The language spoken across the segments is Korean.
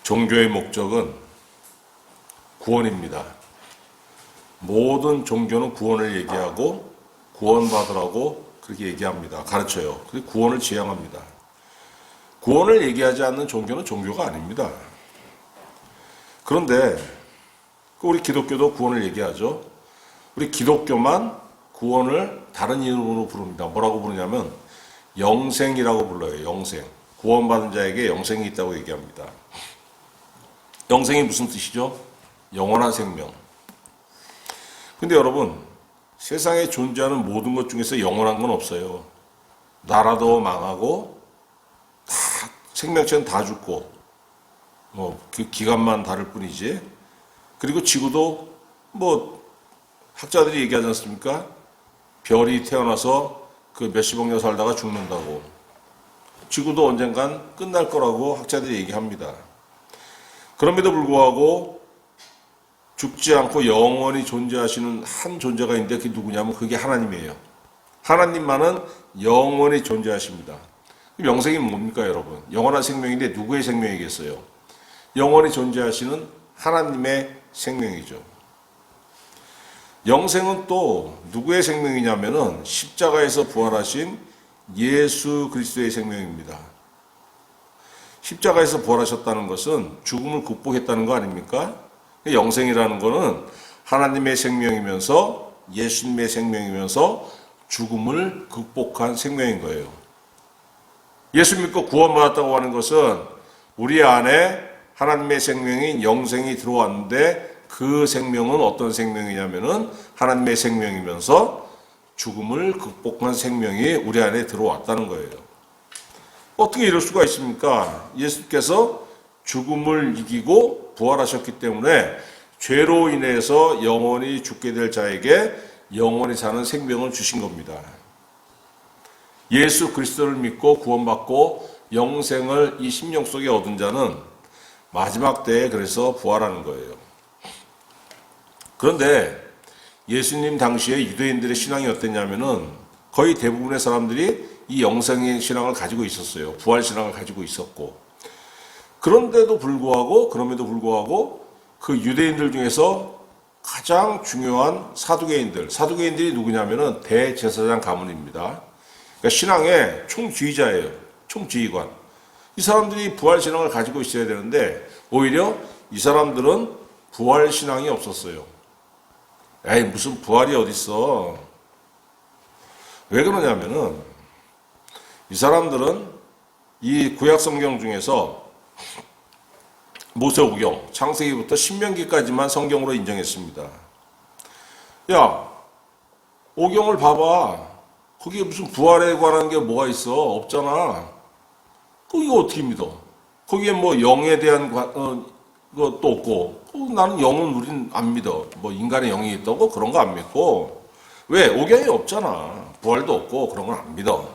종교의 목적은 구원입니다. 모든 종교는 구원을 얘기하고 구원받으라고 그렇게 얘기합니다. 가르쳐요. 그래서 구원을 지향합니다. 구원을 얘기하지 않는 종교는 종교가 아닙니다. 그런데 우리 기독교도 구원을 얘기하죠. 우리 기독교만 구원을 다른 이름으로 부릅니다. 뭐라고 부르냐면 영생이라고 불러요. 영생. 구원받은 자에게 영생이 있다고 얘기합니다. 영생이 무슨 뜻이죠? 영원한 생명. 근데 여러분, 세상에 존재하는 모든 것 중에서 영원한 건 없어요. 나라도 망하고 다 생명체는 다 죽고 그 기간만 다를 뿐이지. 그리고 지구도 학자들이 얘기하지 않습니까? 별이 태어나서 그 몇십억 년 살다가 죽는다고. 지구도 언젠간 끝날 거라고 학자들이 얘기합니다. 그럼에도 불구하고 죽지 않고 영원히 존재하시는 한 존재가 있는데 그게 누구냐면 그게 하나님이에요. 하나님만은 영원히 존재하십니다. 영생이 뭡니까 여러분? 영원한 생명인데 누구의 생명이겠어요? 영원히 존재하시는 하나님의 생명이죠. 영생은 또 누구의 생명이냐면은 십자가에서 부활하신 예수 그리스도의 생명입니다. 십자가에서 부활하셨다는 것은 죽음을 극복했다는 거 아닙니까? 영생이라는 것은 하나님의 생명이면서 예수님의 생명이면서 죽음을 극복한 생명인 거예요. 예수 믿고 구원받았다고 하는 것은 우리 안에 하나님의 생명인 영생이 들어왔는데 그 생명은 어떤 생명이냐면은 하나님의 생명이면서 죽음을 극복한 생명이 우리 안에 들어왔다는 거예요. 어떻게 이럴 수가 있습니까? 예수께서 죽음을 이기고 부활하셨기 때문에 죄로 인해서 영원히 죽게 될 자에게 영원히 사는 생명을 주신 겁니다. 예수 그리스도를 믿고 구원받고 영생을 이 심령 속에 얻은 자는 마지막 때에 그래서 부활하는 거예요. 그런데 예수님 당시에 유대인들의 신앙이 어땠냐면은 거의 대부분의 사람들이 이 영생의 신앙을 가지고 있었어요. 부활 신앙을 가지고 있었고. 그럼에도 불구하고 그 유대인들 중에서 가장 중요한 사두개인들이 누구냐면은 대제사장 가문입니다. 그러니까 신앙의 총지휘자예요. 총지휘관. 이 사람들이 부활 신앙을 가지고 있어야 되는데 오히려 이 사람들은 부활 신앙이 없었어요. 에이, 무슨 부활이 어딨어. 왜 그러냐면은 이 사람들은 이 구약 성경 중에서 모세오경, 창세기부터 신명기까지만 성경으로 인정했습니다. 야, 오경을 봐봐. 거기에 무슨 부활에 관한 게 뭐가 있어? 없잖아. 이거 어떻게 믿어? 거기에 영에 대한 것도 없고, 나는 영은 우린 안 믿어. 인간의 영이 있다고 그런 거 안 믿고. 왜? 오경이 없잖아. 부활도 없고 그런 건 안 믿어.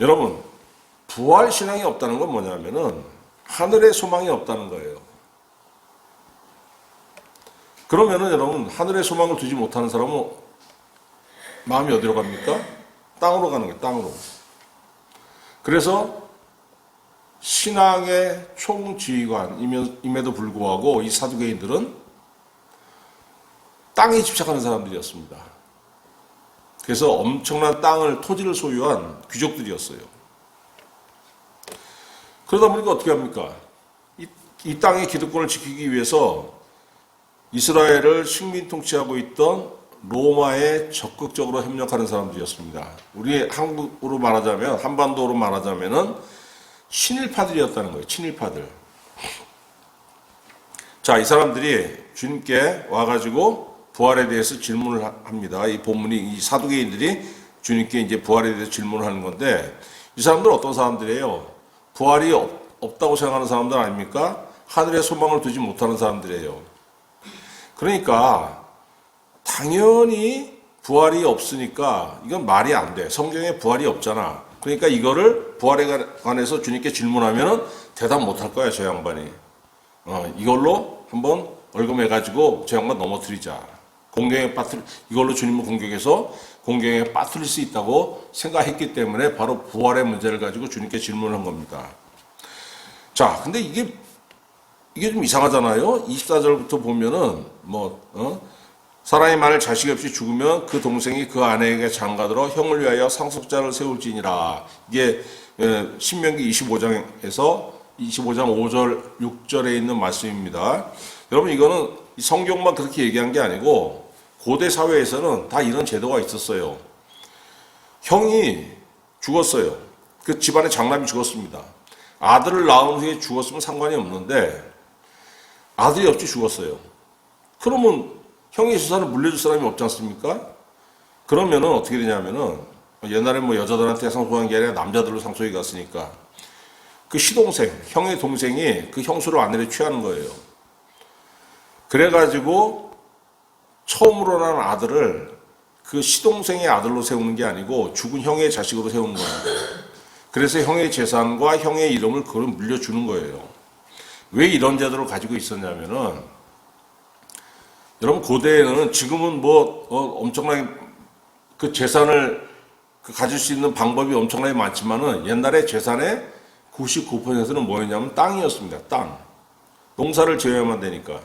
여러분, 부활 신앙이 없다는 건 뭐냐면은 하늘의 소망이 없다는 거예요. 그러면은 여러분, 하늘의 소망을 두지 못하는 사람은 마음이 어디로 갑니까? 땅으로 가는 거예요. 땅으로. 그래서 신앙의 총지휘관임에도 불구하고 이 사두개인들은 땅에 집착하는 사람들이었습니다. 그래서 엄청난 토지를 소유한 귀족들이었어요. 그러다 보니까 어떻게 합니까? 이 땅의 기득권을 지키기 위해서 이스라엘을 식민 통치하고 있던 로마에 적극적으로 협력하는 사람들이었습니다. 우리 한국으로 말하자면, 한반도로 말하자면은 친일파들이었다는 거예요. 친일파들. 자, 이 사람들이 주님께 와가지고 부활에 대해서 질문을 합니다. 이 본문이 이 사두개인들이 주님께 이제 부활에 대해서 질문을 하는 건데 이 사람들은 어떤 사람들이에요? 부활이 없다고 생각하는 사람들 아닙니까? 하늘에 소망을 두지 못하는 사람들이에요. 그러니까 당연히 부활이 없으니까 이건 말이 안 돼. 성경에 부활이 없잖아. 그러니까 이거를 부활에 관해서 주님께 질문하면 대답 못할 거야, 저 양반이. 이걸로 한번 얼금해가지고 저 양반 넘어뜨리자. 이걸로 주님을 공격해서 공경에 빠뜨릴 수 있다고 생각했기 때문에 바로 부활의 문제를 가지고 주님께 질문을 한 겁니다. 자, 근데 이게 좀 이상하잖아요. 24절부터 보면은 사람이 만일 자식이 없이 죽으면 그 동생이 그 아내에게 장가들어 형을 위하여 상속자를 세울지니라. 이게 신명기 25장에서 25장 5절 6절에 있는 말씀입니다. 여러분, 이거는 성경만 그렇게 얘기한 게 아니고 고대 사회에서는 다 이런 제도가 있었어요. 형이 죽었어요. 그 집안의 장남이 죽었습니다. 아들을 낳은 후에 죽었으면 상관이 없는데 아들이 없이 죽었어요. 그러면 형의 재산을 물려줄 사람이 없지 않습니까? 그러면은 어떻게 되냐면은 옛날에 여자들한테 상속한 게 아니라 남자들로 상속이 갔으니까 그 시동생, 형의 동생이 그 형수를 아내를 취하는 거예요. 그래가지고 처음으로 난 아들을 그 시동생의 아들로 세우는 게 아니고 죽은 형의 자식으로 세우는 겁니다. 그래서 형의 재산과 형의 이름을 그걸 물려주는 거예요. 왜 이런 제도를 가지고 있었냐면은 여러분, 고대에는 지금은 엄청나게 그 재산을 가질 수 있는 방법이 엄청나게 많지만은 옛날에 재산의 99%는 뭐였냐면 땅이었습니다. 땅. 농사를 지어야만 되니까.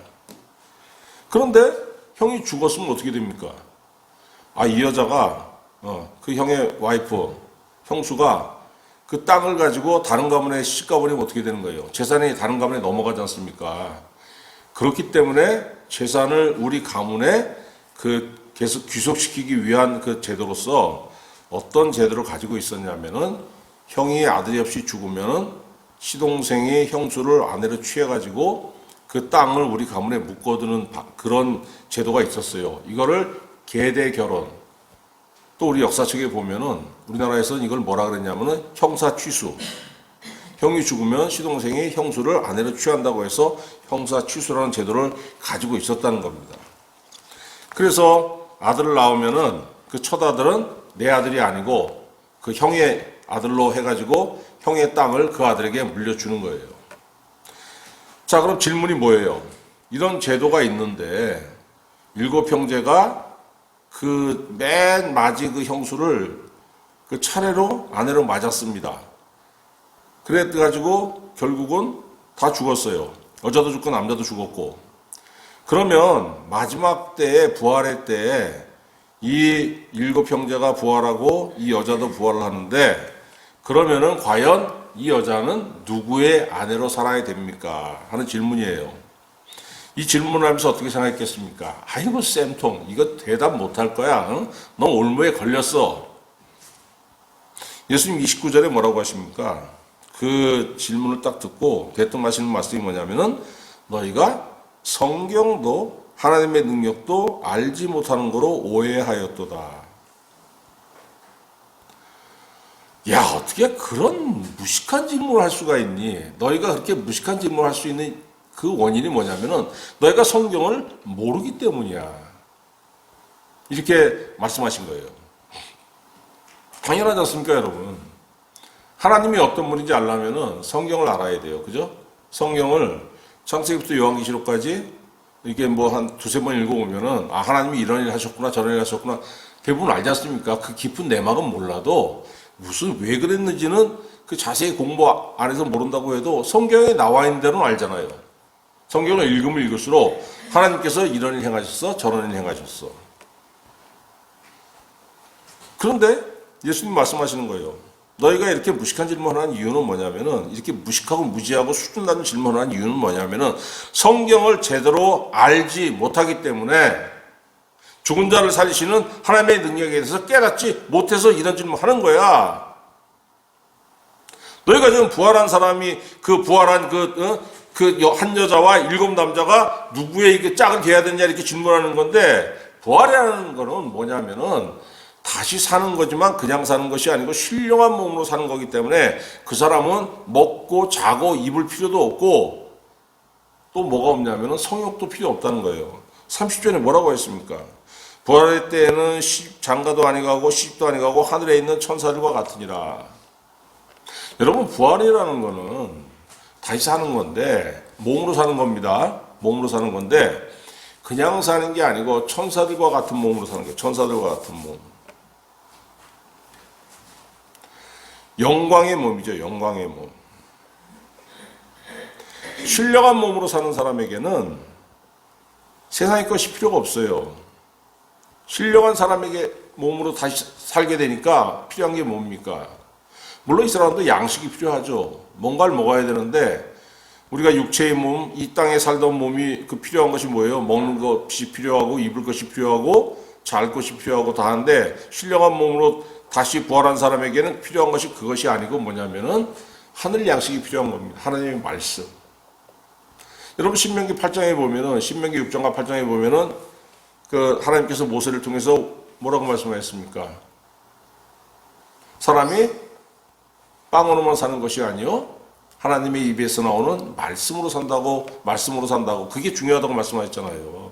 그런데 형이 죽었으면 어떻게 됩니까? 이 여자가 그 형의 와이프, 형수가 그 땅을 가지고 다른 가문에 시집가버리면 어떻게 되는 거예요? 재산이 다른 가문에 넘어가지 않습니까? 그렇기 때문에 재산을 우리 가문에 계속 귀속시키기 위한 그 제도로서 어떤 제도를 가지고 있었냐면은 형이 아들이 없이 죽으면은 시동생이 형수를 아내로 취해가지고 그 땅을 우리 가문에 묶어두는 그런 제도가 있었어요. 이거를 계대 결혼. 또 우리 역사책에 보면은 우리나라에서는 이걸 뭐라 그랬냐면은 형사 취수. 형이 죽으면 시동생이 형수를 아내로 취한다고 해서 형사 취수라는 제도를 가지고 있었다는 겁니다. 그래서 아들을 낳으면은 그 첫 아들은 내 아들이 아니고 그 형의 아들로 해가지고 형의 땅을 그 아들에게 물려주는 거예요. 자, 그럼 질문이 뭐예요? 이런 제도가 있는데 일곱 형제가 그 맨 맞이 그 형수를 그 차례로 아내로 맞았습니다. 그래가지고 결국은 다 죽었어요. 여자도 죽고 남자도 죽었고. 그러면 마지막 때에 부활의 때에 이 일곱 형제가 부활하고 이 여자도 부활을 하는데 그러면은 과연 이 여자는 누구의 아내로 살아야 됩니까? 하는 질문이에요. 이 질문을 하면서 어떻게 생각했겠습니까? 아이고 쌤통 이거 대답 못할 거야. 응? 너 올무에 걸렸어. 예수님 29절에 뭐라고 하십니까? 그 질문을 딱 듣고 대뜸하시는 말씀이 뭐냐면은 너희가 성경도 하나님의 능력도 알지 못하는 거로 오해하였도다. 야, 어떻게 그런 무식한 질문을 할 수가 있니? 너희가 그렇게 무식한 질문을 할 수 있는 그 원인이 뭐냐면은 너희가 성경을 모르기 때문이야. 이렇게 말씀하신 거예요. 당연하지 않습니까, 여러분? 하나님이 어떤 분인지 알려면은 성경을 알아야 돼요. 그죠? 성경을 창세기부터 요한계시록까지 이게 한 두세 번 읽어보면은 하나님이 이런 일 하셨구나 저런 일 하셨구나 대부분 알지 않습니까? 그 깊은 내막은 몰라도 무슨 왜 그랬는지는 그 자세히 공부 안 해서 모른다고 해도 성경에 나와 있는 대로는 알잖아요. 성경을 읽으면 읽을수록 하나님께서 이런 일 행하셨어 저런 일 행하셨어. 그런데 예수님 말씀하시는 거예요. 너희가 이렇게 무식한 질문을 하는 이유는 뭐냐면은 이렇게 무식하고 무지하고 수준 낮은 질문을 하는 이유는 뭐냐면은 성경을 제대로 알지 못하기 때문에 죽은 자를 살리시는 하나님의 능력에 대해서 깨닫지 못해서 이런 질문을 하는 거야. 너희가 지금 부활한 사람이 그 부활한 한 여자와 일곱 남자가 누구의 그 짝을 개야 되느냐 이렇게 질문하는 건데 부활이라는 거는 뭐냐면은 다시 사는 거지만 그냥 사는 것이 아니고 신령한 몸으로 사는 거기 때문에 그 사람은 먹고 자고 입을 필요도 없고 또 뭐가 없냐면 성욕도 필요 없다는 거예요. 30절에 뭐라고 했습니까? 부활의 때에는 장가도 아니가고 시집도 아니가고 하늘에 있는 천사들과 같으니라. 여러분 부활이라는 거는 다시 사는 건데 몸으로 사는 겁니다. 몸으로 사는 건데 그냥 사는 게 아니고 천사들과 같은 몸으로 사는 거예요. 천사들과 같은 몸. 영광의 몸이죠. 영광의 몸. 신령한 몸으로 사는 사람에게는 세상의 것이 필요가 없어요. 신령한 사람에게 몸으로 다시 살게 되니까 필요한 게 뭡니까? 물론 이 사람도 양식이 필요하죠. 뭔가를 먹어야 되는데 우리가 육체의 몸, 이 땅에 살던 몸이 그 필요한 것이 뭐예요? 먹는 것이 필요하고 입을 것이 필요하고 잘 것이 필요하고 다 한데 신령한 몸으로 다시 부활한 사람에게는 필요한 것이 그것이 아니고 뭐냐면은 하늘 양식이 필요한 겁니다. 하나님의 말씀. 여러분 신명기 8장에 보면은 신명기 6장과 8장에 보면은 그 하나님께서 모세를 통해서 뭐라고 말씀하셨습니까? 사람이 빵으로만 사는 것이 아니요 하나님의 입에서 나오는 말씀으로 산다고 그게 중요하다고 말씀하셨잖아요.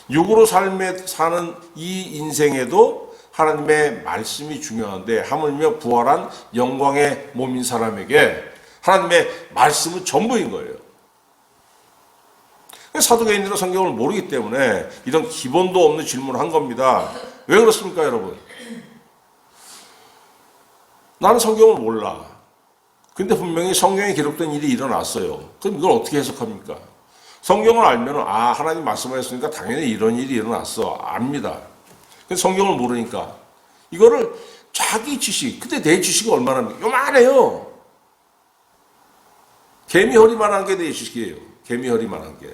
육으로 사는 이 인생에도 하나님의 말씀이 중요한데 하물며 부활한 영광의 몸인 사람에게 하나님의 말씀은 전부인 거예요. 사도계인들은 성경을 모르기 때문에 이런 기본도 없는 질문을 한 겁니다. 왜 그렇습니까, 여러분? 나는 성경을 몰라. 근데 분명히 성경에 기록된 일이 일어났어요. 그럼 이걸 어떻게 해석합니까? 성경을 알면은 하나님 말씀하셨으니까 당연히 이런 일이 일어났어. 압니다. 근데 성경을 모르니까 이거를 자기 지식, 근데 내 지식이 얼마나 요만해요. 개미 허리만한 게 내 지식이에요. 개미 허리만한 게.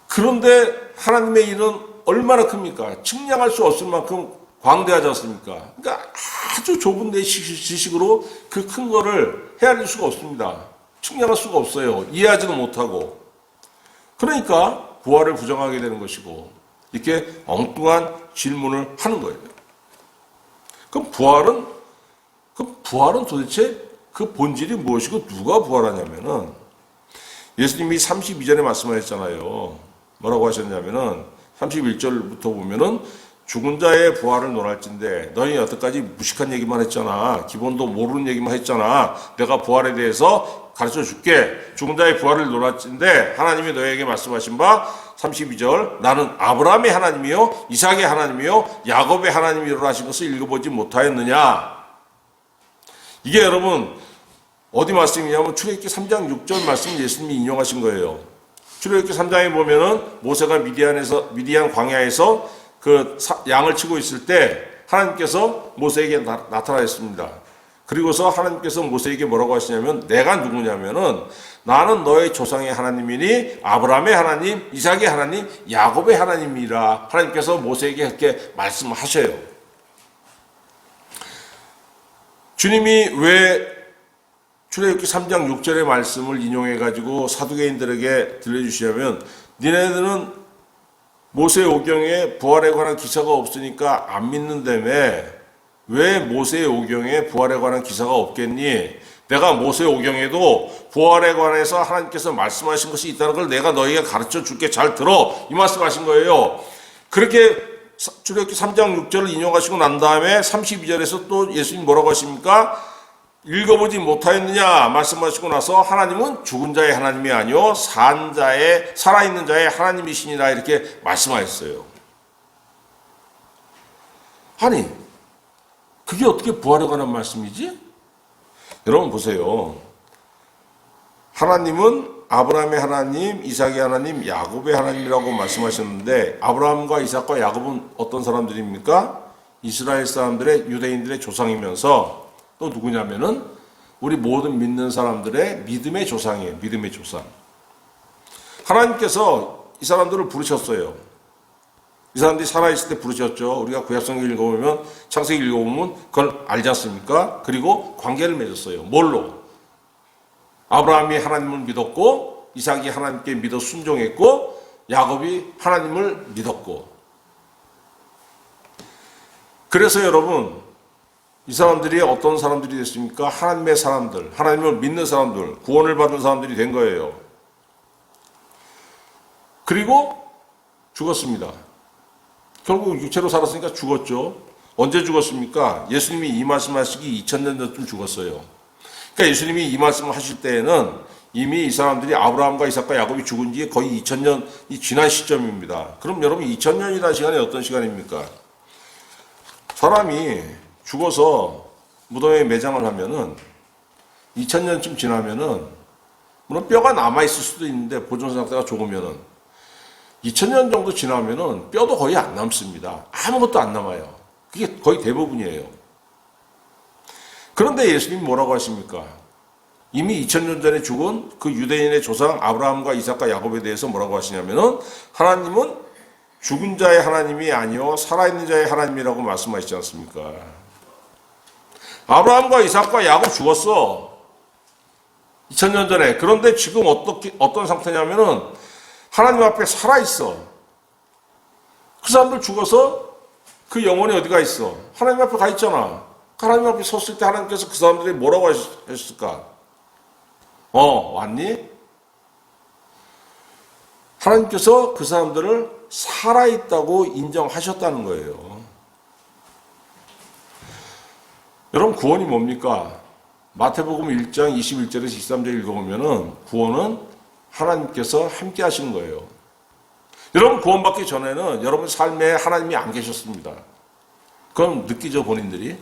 그런데 하나님의 일은 얼마나 큽니까? 측량할 수 없을 만큼 광대하지 않습니까? 그러니까 아주 좁은 내 지식으로 그 큰 거를 헤아릴 수가 없습니다. 측량할 수가 없어요. 이해하지도 못하고. 그러니까 부활을 부정하게 되는 것이고 이렇게 엉뚱한 질문을 하는 거예요. 그럼 부활은 도대체 그 본질이 무엇이고 누가 부활하냐면은 예수님이 32절에 말씀하셨잖아요. 뭐라고 하셨냐면은 31절부터 보면은 죽은 자의 부활을 논할진대 너희 여태까지 무식한 얘기만 했잖아. 기본도 모르는 얘기만 했잖아. 내가 부활에 대해서 가르쳐 줄게. 죽은 자의 부활을 논할진대 하나님이 너희에게 말씀하신 바 32절 나는 아브라함의 하나님이요 이삭의 하나님이요 야곱의 하나님이라 하신 것을 읽어보지 못하였느냐. 이게 여러분 어디 말씀이냐면 출애굽기 3장 6절 말씀 예수님이 인용하신 거예요. 출애굽기 3장에 보면은 모세가 미디안 광야에서 그 양을 치고 있을 때 하나님께서 모세에게 나타나셨습니다. 그리고서 하나님께서 모세에게 뭐라고 하시냐면 내가 누구냐면은 나는 너의 조상의 하나님이니 아브라함의 하나님, 이삭의 하나님, 야곱의 하나님이라 하나님께서 모세에게 그렇게 말씀하셔요. 주님이 왜 출애굽기 3장 6절의 말씀을 인용해가지고 사두개인들에게 들려주시냐면 니네들은 모세의 오경에 부활에 관한 기사가 없으니까 안 믿는다며 왜 모세의 오경에 부활에 관한 기사가 없겠니? 내가 모세의 오경에도 부활에 관해서 하나님께서 말씀하신 것이 있다는 걸 내가 너희에게 가르쳐 줄게. 잘 들어. 이 말씀하신 거예요. 그렇게 출애굽기 3장 6절을 인용하시고 난 다음에 32절에서 또 예수님 뭐라고 하십니까? 읽어보지 못하였느냐 말씀하시고 나서 하나님은 죽은 자의 하나님이 아니요 살아있는 자의 하나님이시니라 이렇게 말씀하셨어요. 아니 그게 어떻게 부활에 관한 말씀이지? 여러분 보세요. 하나님은 아브라함의 하나님, 이삭의 하나님, 야곱의 하나님이라고 말씀하셨는데 아브라함과 이삭과 야곱은 어떤 사람들입니까? 이스라엘 사람들의 유대인들의 조상이면서 또 누구냐면은 우리 모든 믿는 사람들의 믿음의 조상이에요. 믿음의 조상. 하나님께서 이 사람들을 부르셨어요. 이 사람들이 살아있을 때 부르셨죠. 우리가 구약성경 읽어보면 창세기 읽어보면 그걸 알지 않습니까? 그리고 관계를 맺었어요. 뭘로? 아브라함이 하나님을 믿었고 이삭이 하나님께 믿어 순종했고 야곱이 하나님을 믿었고. 그래서 여러분 이 사람들이 어떤 사람들이 됐습니까? 하나님의 사람들, 하나님을 믿는 사람들, 구원을 받은 사람들이 된 거예요. 그리고 죽었습니다. 결국 육체로 살았으니까 죽었죠. 언제 죽었습니까? 예수님이 이 말씀하시기 2000년 전쯤 죽었어요. 그러니까 예수님이 이 말씀을 하실 때에는 이미 이 사람들이 아브라함과 이삭과 야곱이 죽은 지 거의 2000년이 지난 시점입니다. 그럼 여러분 2000년이라는 시간이 어떤 시간입니까? 사람이 죽어서 무덤에 매장을 하면은 2000년쯤 지나면은 물론 뼈가 남아있을 수도 있는데 보존 상태가 좋으면은 2000년 정도 지나면은 뼈도 거의 안 남습니다. 아무것도 안 남아요. 그게 거의 대부분이에요. 그런데 예수님이 뭐라고 하십니까? 이미 2000년 전에 죽은 그 유대인의 조상 아브라함과 이삭과 야곱에 대해서 뭐라고 하시냐면은 하나님은 죽은 자의 하나님이 아니요 살아있는 자의 하나님이라고 말씀하시지 않습니까? 아브라함과 이삭과 야곱 죽었어. 2000년 전에. 그런데 지금 어떤 상태냐면은 하나님 앞에 살아있어. 그 사람들 죽어서 그 영혼이 어디가 있어? 하나님 앞에 가 있잖아. 하나님 앞에 섰을 때 하나님께서 그 사람들이 뭐라고 하셨을까? 왔니? 하나님께서 그 사람들을 살아있다고 인정하셨다는 거예요. 여러분, 구원이 뭡니까? 마태복음 1장 21절에서 23절 읽어보면은 구원은 하나님께서 함께 하시는 거예요. 여러분, 구원받기 전에는 여러분 삶에 하나님이 안 계셨습니다. 그건 느끼죠, 본인들이?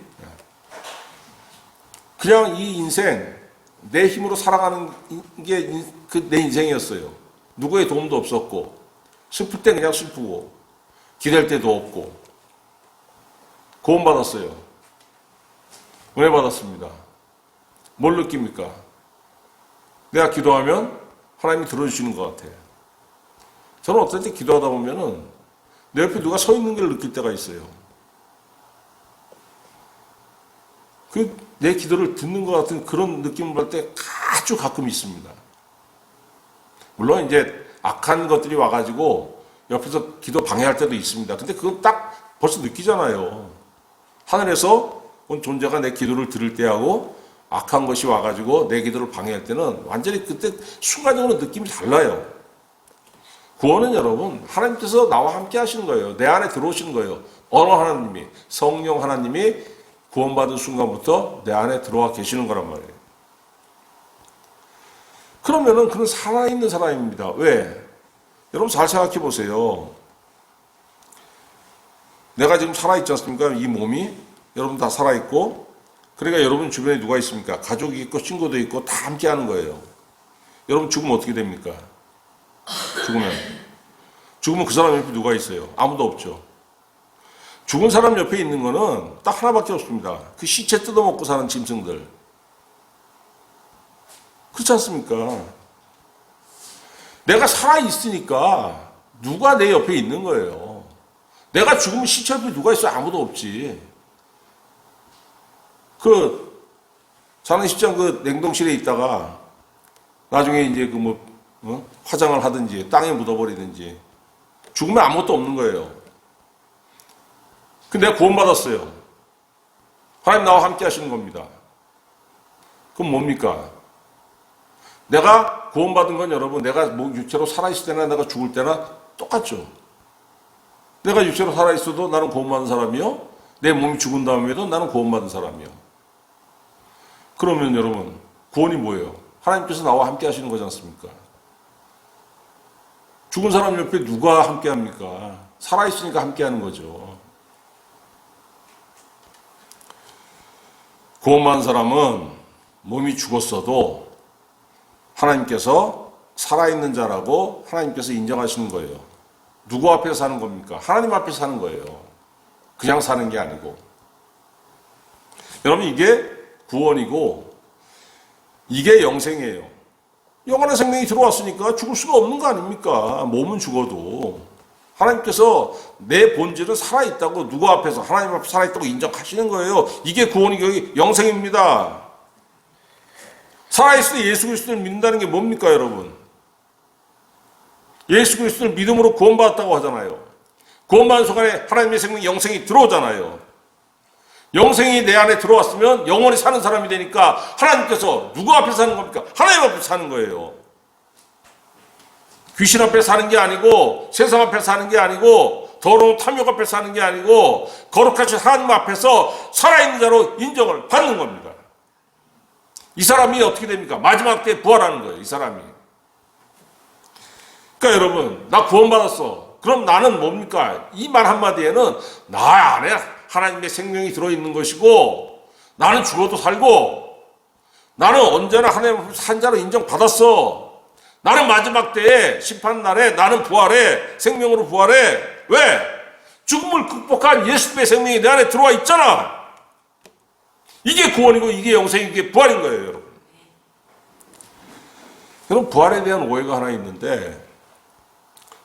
그냥 이 인생, 내 힘으로 살아가는 게 내 인생이었어요. 누구의 도움도 없었고, 슬플 때 그냥 슬프고, 기댈 때도 없고, 구원받았어요. 은혜 받았습니다. 뭘 느낍니까? 내가 기도하면 하나님이 들어주시는 것 같아요. 저는 어떨 때 기도하다 보면은 내 옆에 누가 서 있는 걸 느낄 때가 있어요. 내 기도를 듣는 것 같은 그런 느낌을 받을 때 아주 가끔 있습니다. 물론 이제 악한 것들이 와가지고 옆에서 기도 방해할 때도 있습니다. 근데 그건 딱 벌써 느끼잖아요. 하늘에서 온 존재가 내 기도를 들을 때하고 악한 것이 와가지고 내 기도를 방해할 때는 완전히 그때 순간적으로 느낌이 달라요. 구원은 여러분 하나님께서 나와 함께 하시는 거예요. 내 안에 들어오시는 거예요. 어느 하나님이, 성령 하나님이 구원받은 순간부터 내 안에 들어와 계시는 거란 말이에요. 그러면은 그는 살아있는 사람입니다. 왜? 여러분 잘 생각해 보세요. 내가 지금 살아있지 않습니까? 이 몸이 여러분 다 살아있고, 그러니까 여러분 주변에 누가 있습니까? 가족이 있고 친구도 있고 다 함께 하는 거예요. 여러분 죽으면 어떻게 됩니까? 죽으면 그 사람 옆에 누가 있어요? 아무도 없죠. 죽은 사람 옆에 있는 거는 딱 하나밖에 없습니다. 그 시체 뜯어먹고 사는 짐승들. 그렇지 않습니까? 내가 살아있으니까 누가 내 옆에 있는 거예요. 내가 죽으면 시체 옆에 누가 있어요? 아무도 없지. 장례식장 냉동실에 있다가 나중에 이제 화장을 하든지 땅에 묻어버리든지 죽으면 아무것도 없는 거예요. 근데 내가 구원받았어요. 하나님 나와 함께 하시는 겁니다. 그럼 뭡니까? 내가 구원받은 건 여러분, 내가 육체로 살아있을 때나 내가 죽을 때나 똑같죠. 내가 육체로 살아있어도 나는 구원받은 사람이요. 내 몸이 죽은 다음에도 나는 구원받은 사람이요. 그러면 여러분, 구원이 뭐예요? 하나님께서 나와 함께 하시는 거지 않습니까? 죽은 사람 옆에 누가 함께 합니까? 살아있으니까 함께 하는 거죠. 구원받은 사람은 몸이 죽었어도 하나님께서 살아있는 자라고 하나님께서 인정하시는 거예요. 누구 앞에서 사는 겁니까? 하나님 앞에서 사는 거예요. 그냥 사는 게 아니고. 여러분, 이게 구원이고 이게 영생이에요. 영원한 생명이 들어왔으니까 죽을 수가 없는 거 아닙니까? 몸은 죽어도 하나님께서 내 본질은 살아있다고, 누구 앞에서? 하나님 앞에 살아있다고 인정하시는 거예요. 이게 구원이 영생입니다. 살아있을 때 예수 그리스도를 믿는다는 게 뭡니까, 여러분? 예수 그리스도를 믿음으로 구원받았다고 하잖아요. 구원받은 순간에 하나님의 생명, 영생이 들어오잖아요. 영생이 내 안에 들어왔으면 영원히 사는 사람이 되니까 하나님께서 누구 앞에 사는 겁니까? 하나님 앞에 사는 거예요. 귀신 앞에 사는 게 아니고, 세상 앞에 사는 게 아니고, 더러운 탐욕 앞에 사는 게 아니고, 거룩하신 하나님 앞에서 살아있는 자로 인정을 받는 겁니다. 이 사람이 어떻게 됩니까? 마지막 때 부활하는 거예요, 이 사람이. 그러니까 여러분, 나 구원받았어. 그럼 나는 뭡니까? 이 말 한마디에는 나 안에 하나님의 생명이 들어있는 것이고, 나는 죽어도 살고, 나는 언제나 하나님 산자로 인정받았어. 나는 마지막 때에 심판날에 나는 부활해. 생명으로 부활해. 왜? 죽음을 극복한 예수의 생명이 내 안에 들어와 있잖아. 이게 구원이고 이게 영생이고 이게 부활인 거예요, 여러분. 그럼 부활에 대한 오해가 하나 있는데,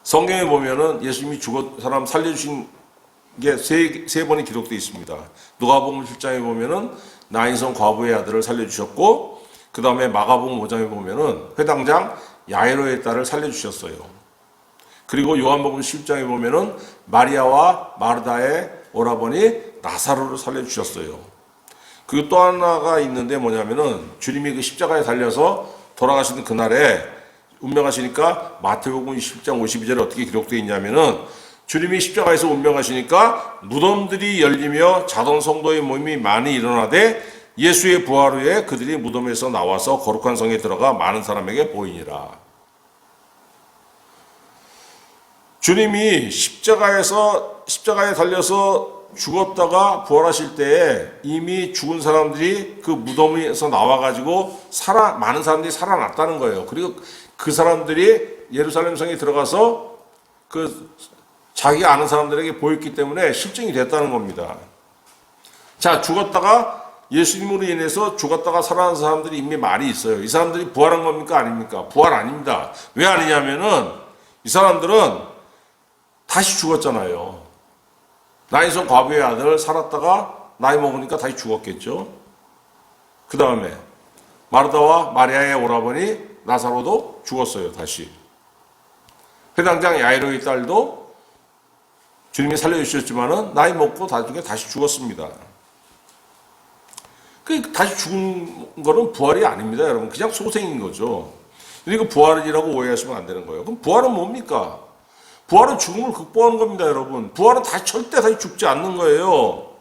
성경에 보면은 예수님이 사람 살려주신 게 세 번이 기록되어 있습니다. 누가복음 7장에 보면은 나인성 과부의 아들을 살려주셨고, 그 다음에 마가복음 5장에 보면은 회당장 야이로의 딸을 살려주셨어요. 그리고 요한복음 10장에 보면은 마리아와 마르다의 오라버니 나사로를 살려주셨어요. 그리고 또 하나가 있는데 뭐냐면은 주님이 그 십자가에 달려서 돌아가시는 그날에 운명하시니까 마태복음 20장 52절에 어떻게 기록되어 있냐면은 주님이 십자가에서 운명하시니까 무덤들이 열리며 자던 성도의 모임이 많이 일어나되 예수의 부활 후에 그들이 무덤에서 나와서 거룩한 성에 들어가 많은 사람에게 보이니라. 주님이 십자가에 달려서 죽었다가 부활하실 때에 이미 죽은 사람들이 그 무덤에서 나와가지고 많은 사람들이 살아났다는 거예요. 그리고 그 사람들이 예루살렘 성에 들어가서 자기가 아는 사람들에게 보였기 때문에 실증이 됐다는 겁니다. 자, 예수님으로 인해서 죽었다가 살아난 사람들이 이미 많이 있어요. 이 사람들이 부활한 겁니까? 아닙니까? 부활 아닙니다. 왜 아니냐면은 이 사람들은 다시 죽었잖아요. 나인성 과부의 아들 살았다가 나이 먹으니까 다시 죽었겠죠. 그 다음에 마르다와 마리아의 오라버니 나사로도 죽었어요. 다시. 회당장 야이로의 딸도 주님이 살려주셨지만은 나이 먹고 나중에 다시 죽었습니다. 다시 죽은 거는 부활이 아닙니다, 여러분. 그냥 소생인 거죠. 그리고 부활이라고 오해하시면 안 되는 거예요. 그럼 부활은 뭡니까? 부활은 죽음을 극복하는 겁니다, 여러분. 부활은 절대 다시 죽지 않는 거예요.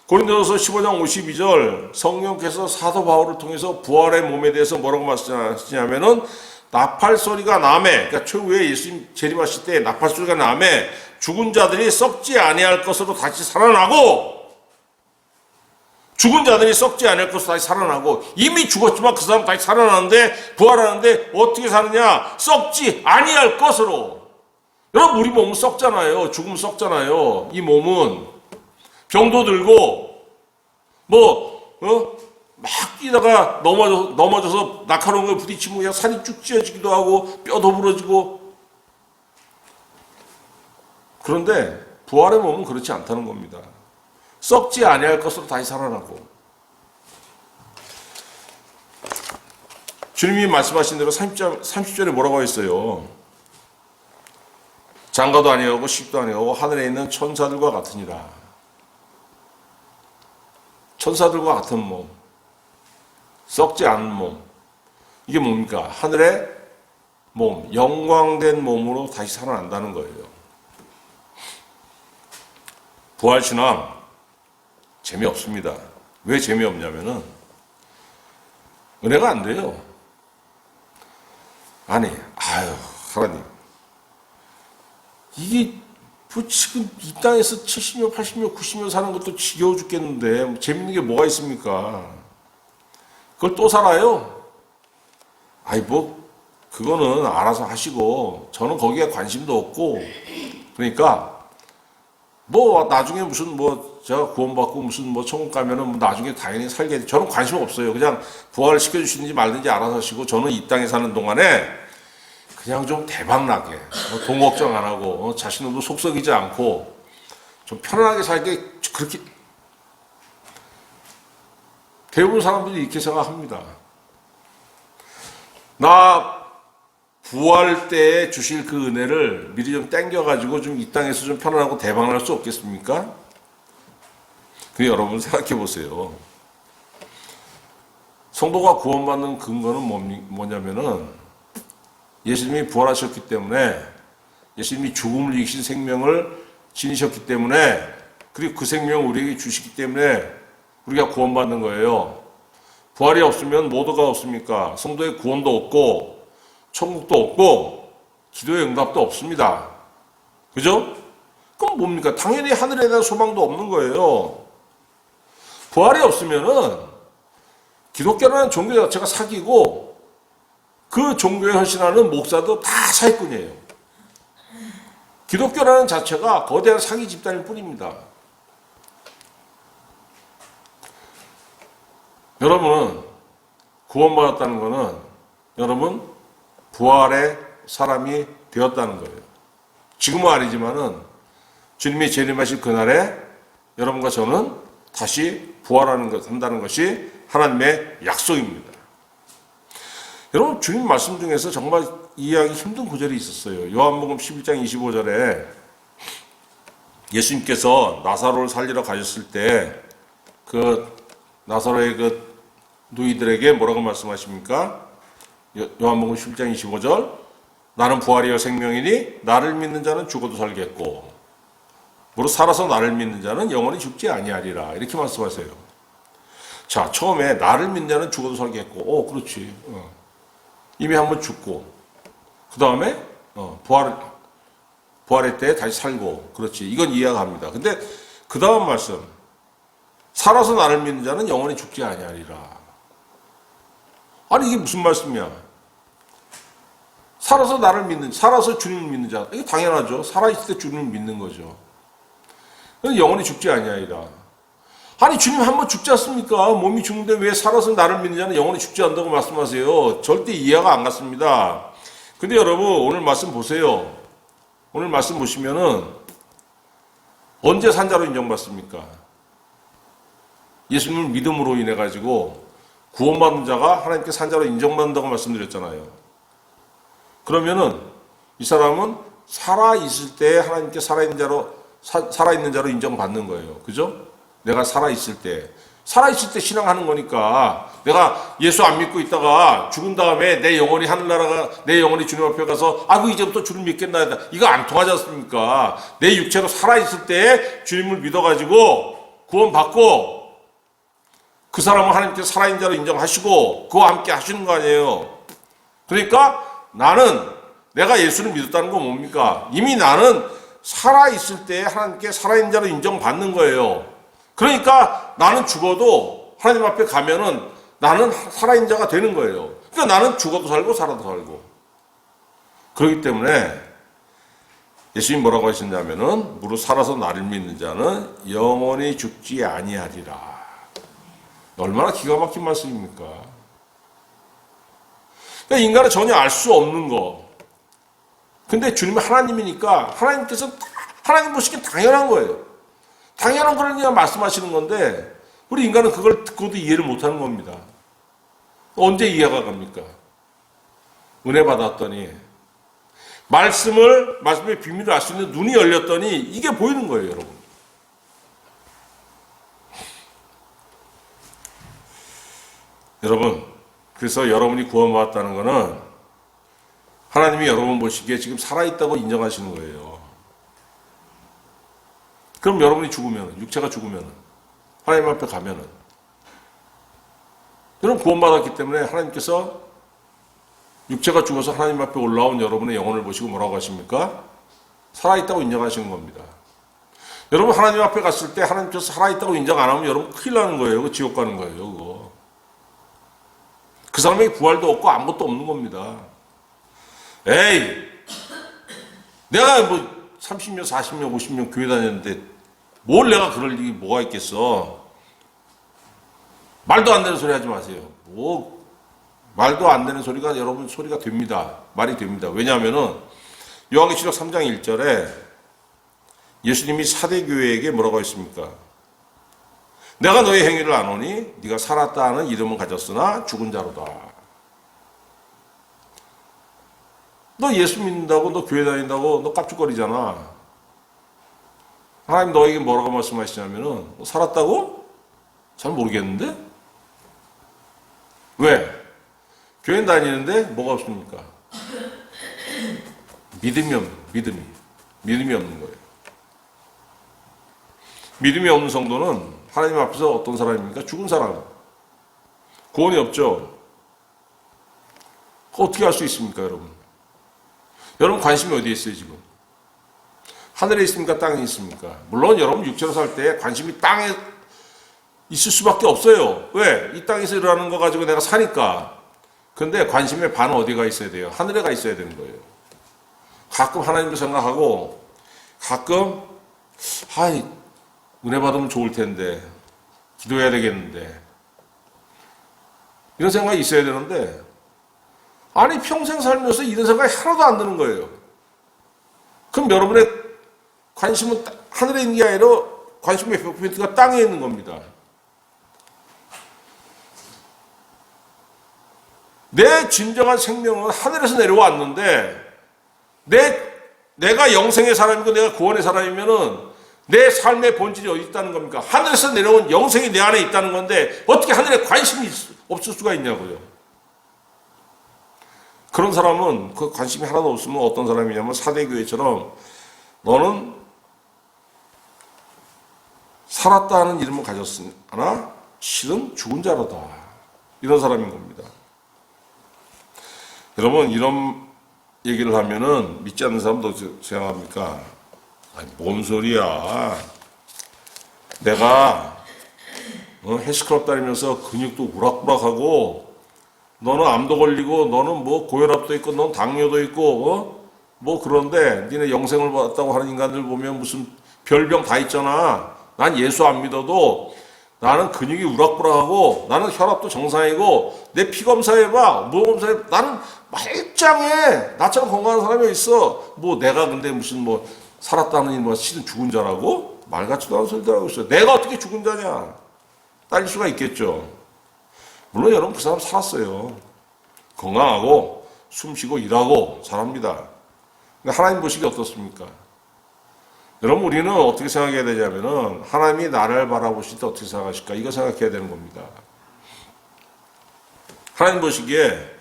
고린도서 15장 52절 성령께서 사도 바울을 통해서 부활의 몸에 대해서 뭐라고 말씀하시냐면은 나팔 소리가 나매, 그러니까 최후에 예수님 재림하실 때 나팔 소리가 나매 죽은 자들이 썩지 아니할 것으로 다시 살아나고, 죽은 자들이 썩지 않을 것으로 다시 살아나고, 이미 죽었지만 그 사람 다시 살아나는데 부활하는데 어떻게 사느냐? 썩지 아니할 것으로. 여러분, 우리 몸은 썩잖아요. 죽으면 썩잖아요. 이 몸은 병도 들고 막 뛰다가 넘어져서 날카로운 걸 부딪히면 그냥 살이 쭉 찢어지기도 하고 뼈도 부러지고. 그런데 부활의 몸은 그렇지 않다는 겁니다. 썩지 아니할 것으로 다시 살아나고. 주님이 말씀하신 대로 30절에 뭐라고 했어요? 장가도 아니하고 식도 아니하고 하늘에 있는 천사들과 같으니라. 천사들과 같은 몸, 썩지 않은 몸. 이게 뭡니까? 하늘의 몸, 영광된 몸으로 다시 살아난다는 거예요. 부활신앙 재미없습니다. 왜 재미없냐면은 은혜가 안 돼요. 하나님, 이게 지금 이 땅에서 70년, 80년, 90년 사는 것도 지겨워 죽겠는데 재밌는 게 뭐가 있습니까? 그걸 또 살아요? 그거는 알아서 하시고 저는 거기에 관심도 없고, 그러니까 나중에 제가 구원받고 천국 가면은 나중에 당연히 살게 돼. 저는 관심 없어요. 그냥 부활을 시켜주시는지 말든지 알아서 하시고, 저는 이 땅에 사는 동안에 그냥 좀 대박나게, 돈 걱정 안 하고, 자신도 속썩이지 않고, 좀 편안하게 살게, 그렇게, 대부분 사람들이 이렇게 생각합니다. 나 부활 때에 주실 그 은혜를 미리 좀 땡겨가지고 좀 이 땅에서 좀 편안하고 대박날 수 없겠습니까? 근데 여러분 생각해 보세요. 성도가 구원받는 근거는 뭐냐면은 예수님이 부활하셨기 때문에, 예수님이 죽음을 이기신 생명을 지니셨기 때문에, 그리고 그 생명을 우리에게 주시기 때문에 우리가 구원받는 거예요. 부활이 없으면 뭐가 없습니까? 성도의 구원도 없고 천국도 없고 기도의 응답도 없습니다. 그죠? 그럼 뭡니까? 당연히 하늘에 대한 소망도 없는 거예요. 부활이 없으면은 기독교라는 종교 자체가 사기고 그 종교에 헌신하는 목사도 다 사기꾼이에요. 기독교라는 자체가 거대한 사기 집단일 뿐입니다. 여러분은 구원받았다는 것은 여러분 부활의 사람이 되었다는 거예요. 지금은 아니지만은 주님이 재림하실 그날에 여러분과 저는 다시 부활한다는 것이 하나님의 약속입니다. 여러분 주님 말씀 중에서 정말 이해하기 힘든 구절이 있었어요. 요한복음 11장 25절에 예수님께서 나사로를 살리러 가셨을 때 그 나사로의 그 누이들에게 뭐라고 말씀하십니까? 요한복음 11장 25절 나는 부활이요 생명이니 나를 믿는 자는 죽어도 살겠고 무릇 살아서 나를 믿는 자는 영원히 죽지 아니하리라 이렇게 말씀하세요. 자, 처음에 나를 믿는 자는 죽어도 살겠고 그렇지. 이미 한번 죽고 그 다음에 부활의 때에 다시 살고 그렇지. 이건 이해가 갑니다. 근데 그 다음 말씀 살아서 나를 믿는 자는 영원히 죽지 아니하리라. 아니 이게 무슨 말씀이야? 살아서 주님을 믿는 자. 이게 당연하죠. 살아있을 때 주님을 믿는 거죠. 영원히 죽지 아니하리라. 아니 주님 한번 죽지 않습니까? 몸이 죽는데 왜 살아서 나를 믿는 자는 영원히 죽지 않는다고 말씀하세요? 절대 이해가 안 갔습니다. 근데 여러분 오늘 말씀 보세요. 오늘 말씀 보시면은 언제 산자로 인정받습니까? 예수님을 믿음으로 인해 가지고 구원받는 자가 하나님께 산자로 인정받는다고 말씀드렸잖아요. 그러면은 이 사람은 살아있을 때 하나님께 살아있는 자로 인정받는 거예요. 그죠? 내가 살아있을 때 신앙하는 거니까 내가 예수 안 믿고 있다가 죽은 다음에 내 영혼이 하늘나라가 내 영혼이 주님 앞에 가서 아이고 이제부터 주님 믿겠나 했다. 이거 안 통하지 않습니까? 내 육체로 살아있을 때 주님을 믿어가지고 구원받고 그 사람은 하나님께 살아있는 자로 인정하시고 그와 함께 하시는 거 아니에요. 그러니까 나는 내가 예수를 믿었다는 건 뭡니까? 이미 나는 살아있을 때 하나님께 살아있는 자로 인정받는 거예요. 그러니까 나는 죽어도 하나님 앞에 가면은 나는 살아있는 자가 되는 거예요. 그러니까 나는 죽어도 살고 살아도 살고. 그렇기 때문에 예수님이 뭐라고 하셨냐면은 무릇 살아서 나를 믿는 자는 영원히 죽지 아니하리라. 얼마나 기가 막힌 말씀입니까? 그러니까 인간은 전혀 알 수 없는 거. 근데 주님은 하나님이니까 하나님께서 하나님 보시기엔 당연한 거예요. 당연한 거니까 말씀하시는 건데 우리 인간은 그걸 듣고도 이해를 못하는 겁니다. 언제 이해가 갑니까? 은혜 받았더니 말씀의 비밀을 알 수 있는 눈이 열렸더니 이게 보이는 거예요, 여러분. 여러분, 그래서 여러분이 구원받았다는 것은 하나님이 여러분 보시기에 지금 살아있다고 인정하시는 거예요. 그럼 여러분이 죽으면, 육체가 죽으면, 하나님 앞에 가면은, 여러분 구원받았기 때문에 하나님께서 육체가 죽어서 하나님 앞에 올라온 여러분의 영혼을 보시고 뭐라고 하십니까? 살아있다고 인정하시는 겁니다. 여러분 하나님 앞에 갔을 때 하나님께서 살아있다고 인정 안 하면 여러분 큰일 나는 거예요. 그 지옥 가는 거예요. 그거. 그 사람에게 부활도 없고 아무것도 없는 겁니다. 에이, 내가 뭐 30년, 40년, 50년 교회 다녔는데 뭘 내가 그럴 일이 뭐가 있겠어. 말도 안 되는 소리 하지 마세요. 뭐 말도 안 되는 소리가 여러분 소리가 됩니다. 말이 됩니다. 왜냐하면은 요한계시록 3장 1절에 예수님이 사대교회에게 뭐라고 했습니까? 내가 너의 행위를 아노니 네가 살았다 하는 이름은 가졌으나 죽은 자로다. 너 예수 믿는다고 너 교회 다닌다고 너 깝죽거리잖아. 하나님 너에게 뭐라고 말씀하시냐면은 너 살았다고? 잘 모르겠는데? 왜? 교회 다니는데 뭐가 없습니까? 믿음이 없는 거예요. 믿음이 없는 성도는 하나님 앞에서 어떤 사람입니까? 죽은 사람. 구원이 없죠. 어떻게 할 수 있습니까, 여러분? 여러분 관심이 어디에 있어요, 지금? 하늘에 있습니까? 땅에 있습니까? 물론 여러분 육체로 살 때 관심이 땅에 있을 수밖에 없어요. 왜? 이 땅에서 일어나는 거 가지고 내가 사니까. 근데 관심의 반은 어디가 있어야 돼요? 하늘에 가 있어야 되는 거예요. 가끔 하나님도 생각하고, 가끔, 아이, 은혜 받으면 좋을 텐데, 기도해야 되겠는데, 이런 생각이 있어야 되는데, 아니, 평생 살면서 이런 생각이 하나도 안 드는 거예요. 그럼 여러분의 관심은 하늘에 있는 게 아니라 관심의 100%가 땅에 있는 겁니다. 내 진정한 생명은 하늘에서 내려왔는데, 내가 영생의 사람이고 내가 구원의 사람이면은 내 삶의 본질이 어디 있다는 겁니까? 하늘에서 내려온 영생이 내 안에 있다는 건데 어떻게 하늘에 관심이 없을 수가 있냐고요. 그런 사람은 그 관심이 하나도 없으면 어떤 사람이냐면 사대교회처럼 너는 살았다 하는 이름을 가졌으나 실은 죽은 자로다. 이런 사람인 겁니다. 여러분 이런 얘기를 하면은 믿지 않는 사람도 생각합니까? 아니 뭔 소리야. 내가 헬스클럽 다니면서 근육도 우락부락하고 너는 암도 걸리고 너는 뭐 고혈압도 있고 너는 당뇨도 있고 뭐 그런데 니네 영생을 받았다고 하는 인간들 보면 무슨 별병 다 있잖아. 난 예수 안 믿어도 나는 근육이 우락부락하고 나는 혈압도 정상이고 내 피검사해봐 뭐 검사해봐 나는 말짱해. 나처럼 건강한 사람이 있어. 뭐 내가 근데 무슨 뭐 살았다는 뭐 실은 죽은 자라고? 말 같지도 않은 소리들 하고 있어요. 내가 어떻게 죽은 자냐? 딸릴 수가 있겠죠. 물론 여러분 그 사람 살았어요. 건강하고 숨쉬고 일하고 잘합니다. 근데 하나님 보시기에 어떻습니까? 여러분 우리는 어떻게 생각해야 되냐면은 하나님이 나를 바라보실 때 어떻게 생각하실까? 이거 생각해야 되는 겁니다. 하나님 보시기에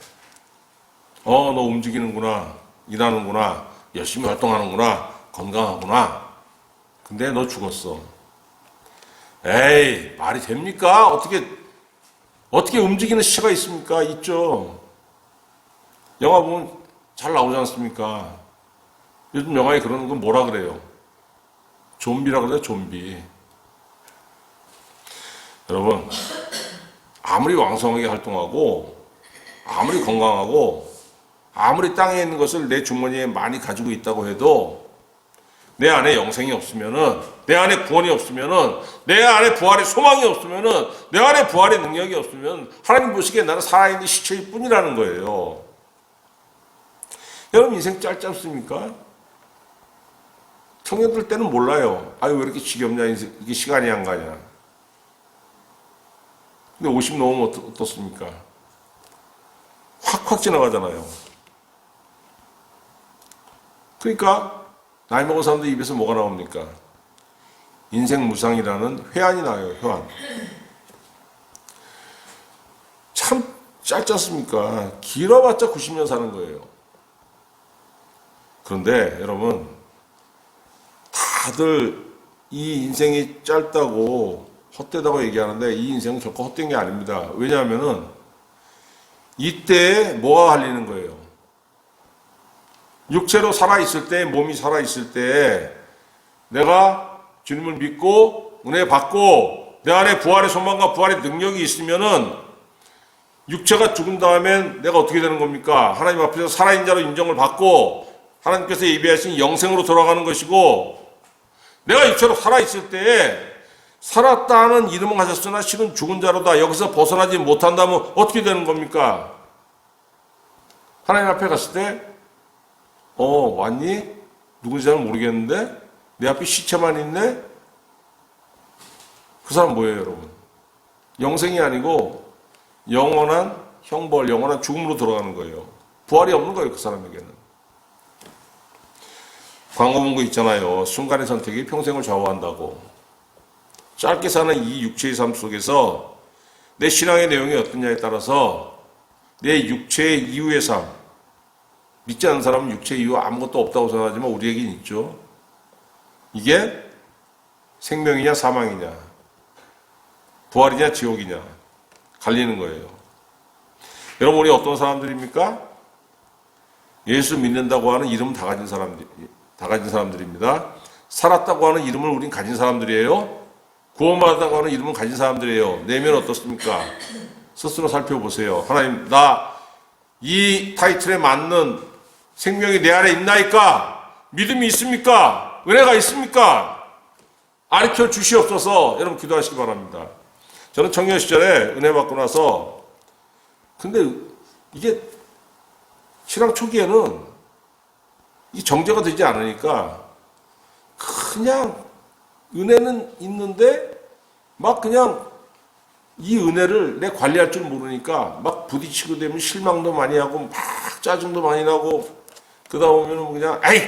너 움직이는구나, 일하는구나, 열심히 활동하는구나, 건강하구나. 근데 너 죽었어. 에이, 말이 됩니까? 어떻게 움직이는 시체가 있습니까? 있죠. 영화 보면 잘 나오지 않습니까? 요즘 영화에 그러는 건 뭐라 그래요? 좀비라 그래요, 좀비. 여러분, 아무리 왕성하게 활동하고, 아무리 건강하고, 아무리 땅에 있는 것을 내 주머니에 많이 가지고 있다고 해도, 내 안에 영생이 없으면은, 내 안에 구원이 없으면은, 내 안에 부활의 소망이 없으면은, 내 안에 부활의 능력이 없으면, 하나님 보시기에 나는 살아있는 시체일 뿐이라는 거예요. 여러분, 인생 짧지 않습니까? 청년들 때는 몰라요. 아유, 왜 이렇게 지겹냐, 이게 시간이 안 가냐. 근데 50 넘으면 어떻습니까? 확 지나가잖아요. 그러니까, 나이 먹은 사람들 입에서 뭐가 나옵니까? 인생 무상이라는 회한이 나요, 회한. 참 짧지 않습니까? 길어봤자 90년 사는 거예요. 그런데 여러분, 다들 이 인생이 짧다고 헛되다고 얘기하는데 이 인생은 결코 헛된 게 아닙니다. 왜냐하면은 이때 뭐가 갈리는 거예요? 육체로 살아있을 때, 몸이 살아있을 때 내가 주님을 믿고 은혜 받고 내 안에 부활의 소망과 부활의 능력이 있으면은 육체가 죽은 다음엔 내가 어떻게 되는 겁니까? 하나님 앞에서 살아있는 자로 인정을 받고 하나님께서 예비하신 영생으로 돌아가는 것이고 내가 육체로 살아있을 때에 살았다는 이름은 가졌으나 실은 죽은 자로다. 여기서 벗어나지 못한다면 어떻게 되는 겁니까? 하나님 앞에 갔을 때 왔니? 누군지 잘 모르겠는데 내 앞에 시체만 있네? 그 사람 뭐예요, 여러분? 영생이 아니고 영원한 형벌, 영원한 죽음으로 돌아가는 거예요. 부활이 없는 거예요, 그 사람에게는. 광고 문구 있잖아요. 순간의 선택이 평생을 좌우한다고. 짧게 사는 이 육체의 삶 속에서 내 신앙의 내용이 어떠냐에 따라서 내 육체의 이후의 삶, 믿지 않는 사람은 육체 이후 아무것도 없다고 생각하지만 우리에겐 있죠. 이게 생명이냐 사망이냐, 부활이냐 지옥이냐 갈리는 거예요. 여러분 우리 어떤 사람들입니까? 예수 믿는다고 하는 이름은 다 가진 사람들입니다. 살았다고 하는 이름을 우린 가진 사람들이에요. 구원받았다고 하는 이름을 가진 사람들이에요. 내면 어떻습니까? 스스로 살펴보세요. 하나님, 나 이 타이틀에 맞는 생명이 내 안에 있나이까? 믿음이 있습니까? 은혜가 있습니까? 가르쳐 주시옵소서. 여러분 기도하시기 바랍니다. 저는 청년 시절에 은혜 받고 나서, 근데 이게 신앙 초기에는 이 정제가 되지 않으니까 그냥 은혜는 있는데 막 그냥 이 은혜를 내 관리할 줄 모르니까 막 부딪히고 되면 실망도 많이 하고 막 짜증도 많이 나고, 그러다 보면 그냥 아이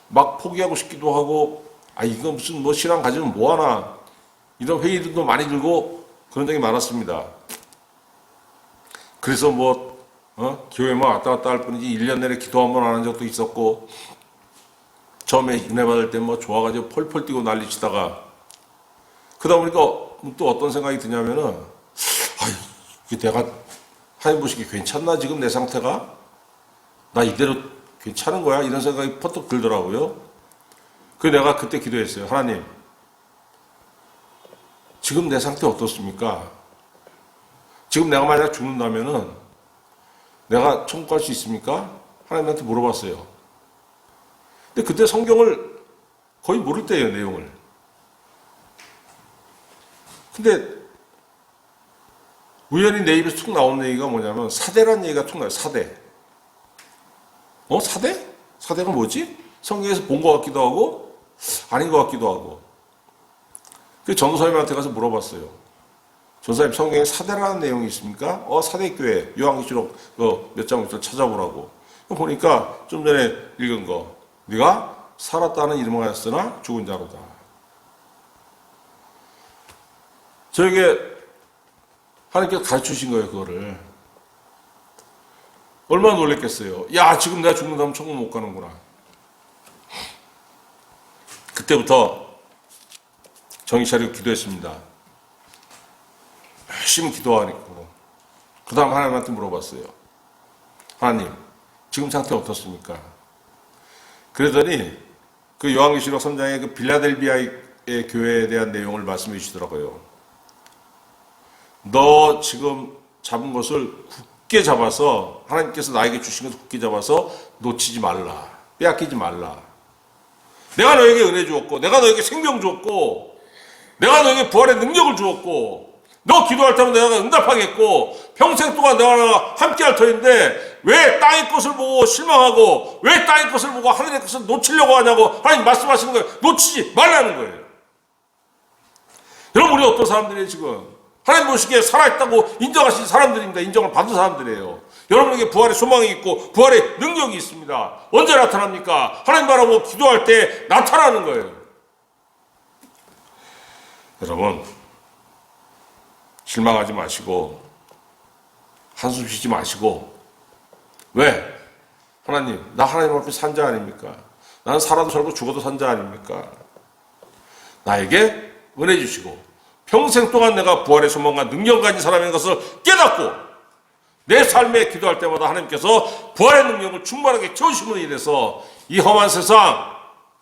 막 포기하고 싶기도 하고, 아 이거 무슨 뭐 신앙 가지면 뭐하나, 이런 회의들도 많이 들고 그런 적이 많았습니다. 그래서 교회만 왔다 갔다 할 뿐이지 1년 내내 기도 한 번 안 한 적도 있었고, 처음에 은혜 받을 때 좋아가지고 펄펄 뛰고 난리치다가, 그러다 보니까 또 어떤 생각이 드냐면은, 이게 내가 하나님 보시기에 괜찮나 지금 내 상태가? 나 이대로 괜찮은 거야? 이런 생각이 퍼뜩 들더라고요. 그래서 내가 그때 기도했어요. 하나님, 지금 내 상태 어떻습니까? 지금 내가 만약 죽는다면은 내가 천국 갈 수 있습니까? 하나님한테 물어봤어요. 근데 그때 성경을 거의 모를 때예요, 내용을. 근데 우연히 내 입에서 툭 나온 얘기가 뭐냐면 사대란 얘기가 툭 나요. 사대. 사대? 사대가 뭐지? 성경에서 본 것 같기도 하고 아닌 것 같기도 하고. 그 전도사님한테 가서 물어봤어요. 전도사님, 성경에 사대라는 내용이 있습니까? 사대교회 요한계시록 몇 장부터 찾아보라고. 보니까 좀 전에 읽은 거, 네가 살았다는 이름을 가졌으나 죽은 자로다. 저에게 하나님께서 가르쳐 주신 거예요, 그거를. 얼마나 놀랬겠어요. 야, 지금 내가 죽는다면 천국 못 가는구나. 그때부터 정신 차리고 기도했습니다. 열심히 기도하니까. 그 다음 하나님한테 물어봤어요. 하나님, 지금 상태 어떻습니까? 그러더니 그 요한계시록 3장의 그 빌라델비아의 교회에 대한 내용을 말씀해 주시더라고요. 너 지금 잡은 것을 굳게 잡아서, 하나님께서 나에게 주신 것을 굳게 잡아서 놓치지 말라. 빼앗기지 말라. 내가 너에게 은혜 주었고, 내가 너에게 생명 주었고, 내가 너에게 부활의 능력을 주었고, 너 기도할 때면 내가 응답하겠고, 평생 동안 내가 함께 할 터인데 왜 땅의 것을 보고 실망하고, 왜 땅의 것을 보고 하늘의 것을 놓치려고 하냐고 하나님 말씀하시는 거예요. 놓치지 말라는 거예요. 여러분, 우리 어떤 사람들이 지금 하나님 보시기에 살아있다고 인정하신 사람들입니다. 인정을 받은 사람들이에요. 여러분에게 부활의 소망이 있고 부활의 능력이 있습니다. 언제 나타납니까? 하나님 바라보고 기도할 때 나타나는 거예요. 여러분, 실망하지 마시고 한숨 쉬지 마시고, 왜? 하나님, 나 하나님 앞에 산 자 아닙니까? 나는 살아도 살고 죽어도 산 자 아닙니까? 나에게 은혜 주시고 평생 동안 내가 부활의 소망과 능력 가진 사람인 것을 깨닫고 내 삶에 기도할 때마다 하나님께서 부활의 능력을 충만하게 채우심으로 인해서 이 험한 세상,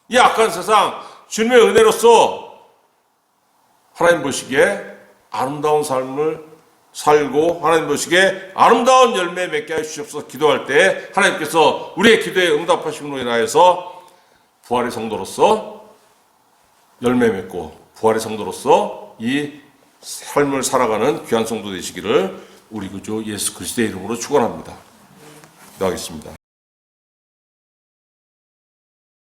이 악한 세상, 주님의 은혜로서 하나님 보시기에 아름다운 삶을 살고 하나님 보시기에 아름다운 열매 맺게 해주시옵소서. 기도할 때 하나님께서 우리의 기도에 응답하심으로 인하여서 부활의 성도로서 열매 맺고 부활의 성도로서 이 삶을 살아가는 귀한 성도 되시기를 우리 구주 예수 그리스도의 이름으로 축원합니다. 기도하겠습니다.